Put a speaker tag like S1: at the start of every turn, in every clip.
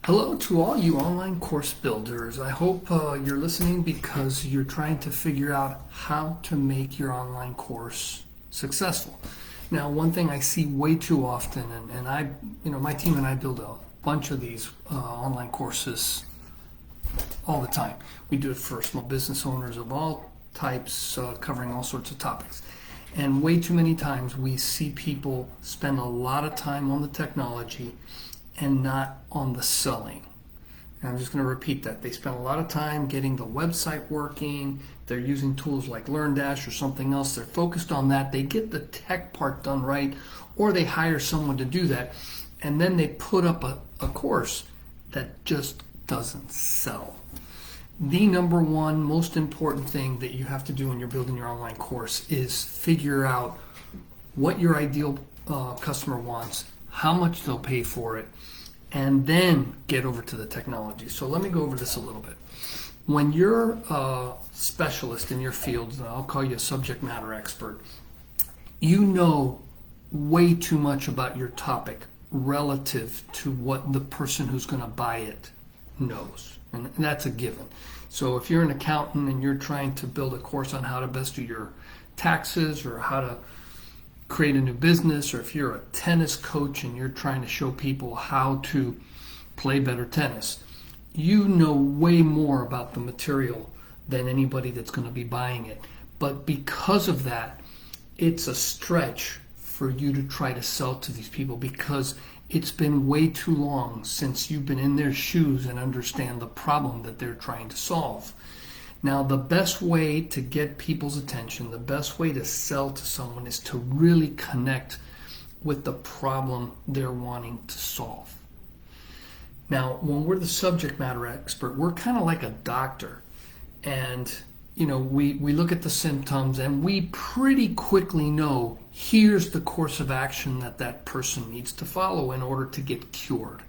S1: Hello to all you online course builders. I hope you're listening because you're trying to figure out how to make your online course successful. Now, one thing I see way too often, my team and I build a bunch of these online courses all the time. We do it for small business owners of all types, covering all sorts of topics. And way too many times we see people spend a lot of time on the technology and not on the selling. And I'm just going to repeat that. They spend a lot of time getting the website working. They're using tools like LearnDash or something else. They're focused on that. They get the tech part done right, or they hire someone to do that. And then they put up a course that just doesn't sell. The number one most important thing that you have to do when you're building your online course is figure out what your ideal customer wants, how much they'll pay for it, and then get over to the technology. So let me go over this a little bit. When you're a specialist in your field, I'll call you a subject matter expert, you know way too much about your topic relative to what the person who's going to buy it knows. And that's a given. So if you're an accountant and you're trying to build a course on how to best do your taxes or how to create a new business, or if you're a tennis coach and you're trying to show people how to play better tennis, you know way more about the material than anybody that's going to be buying it. But because of that, it's a stretch for you to try to sell to these people because it's been way too long since you've been in their shoes and understand the problem that they're trying to solve. Now, the best way to get people's attention, the best way to sell to someone is to really connect with the problem they're wanting to solve. Now, when we're the subject matter expert, we're kind of like a doctor. And, we look at the symptoms and we pretty quickly know here's the course of action that person needs to follow in order to get cured.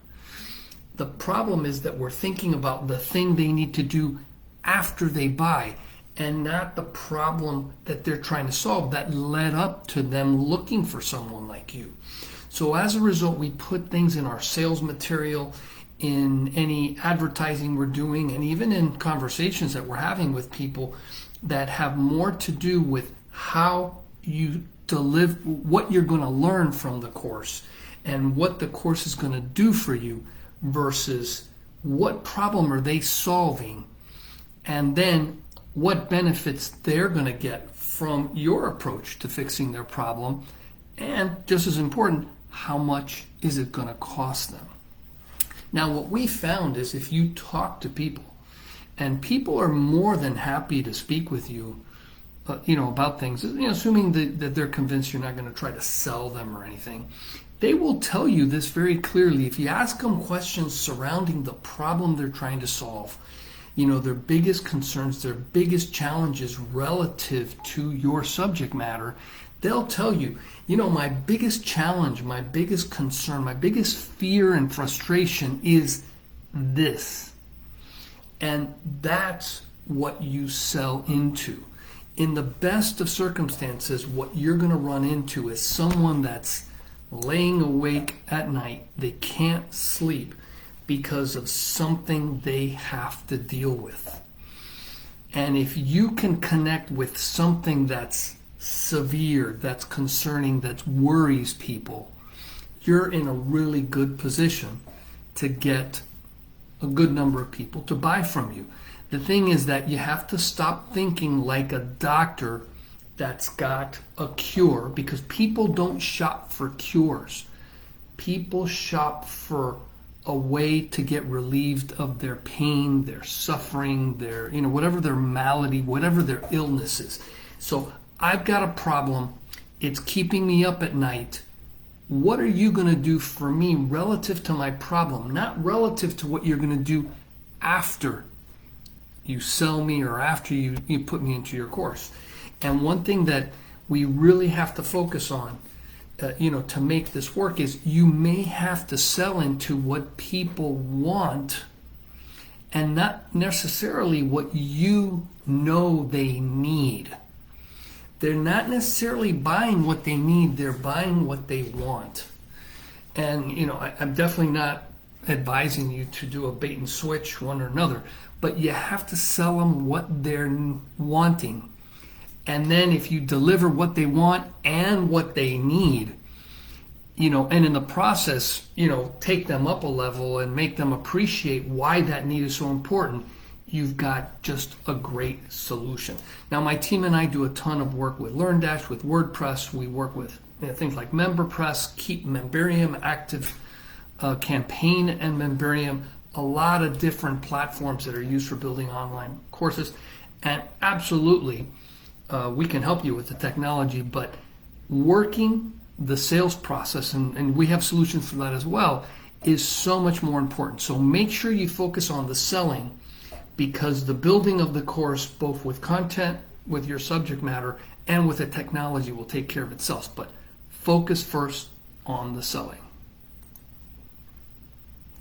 S1: The problem is that we're thinking about the thing they need to do after they buy and not the problem that they're trying to solve that led up to them looking for someone like you. So as a result, we put things in our sales material, in any advertising we're doing, and even in conversations that we're having with people that have more to do with how you deliver, what you're going to learn from the course and what the course is going to do for you versus what problem are they solving, and then what benefits they're going to get from your approach to fixing their problem, and just as important, how much is it going to cost them. Now, what we found is if you talk to people, and people are more than happy to speak with you, about things, assuming that they're convinced you're not going to try to sell them or anything, they will tell you this very clearly. If you ask them questions surrounding the problem they're trying to solve, their biggest concerns, their biggest challenges relative to your subject matter, they'll tell you, my biggest challenge, my biggest concern, my biggest fear and frustration is this. And that's what you sell into. In the best of circumstances, what you're going to run into is someone that's laying awake at night. They can't sleep because of something they have to deal with. And if you can connect with something that's severe, that's concerning, that worries people, you're in a really good position to get a good number of people to buy from you. The thing is that you have to stop thinking like a doctor that's got a cure, because people don't shop for cures. People shop for a way to get relieved of their pain, their suffering, their, whatever their malady, whatever their illness is. So I've got a problem. It's keeping me up at night. What are you going to do for me relative to my problem, not relative to what you're going to do after you sell me or after you put me into your course? And one thing that we really have to focus on to make this work is you may have to sell into what people want and not necessarily what you know they need. They're not necessarily buying what they need, they're buying what they want. And I'm definitely not advising you to do a bait and switch, one or another, but you have to sell them what they're wanting. And then if you deliver what they want and what they need, and in the process, take them up a level and make them appreciate why that need is so important, you've got just a great solution. Now, my team and I do a ton of work with LearnDash, with WordPress. We work with things like MemberPress, Keep Memberium, Active Campaign and Memberium, a lot of different platforms that are used for building online courses. And absolutely, we can help you with the technology, but working the sales process, and we have solutions for that as well, is so much more important. So make sure you focus on the selling, because the building of the course, both with content, with your subject matter, and with the technology, will take care of itself. But focus first on the selling.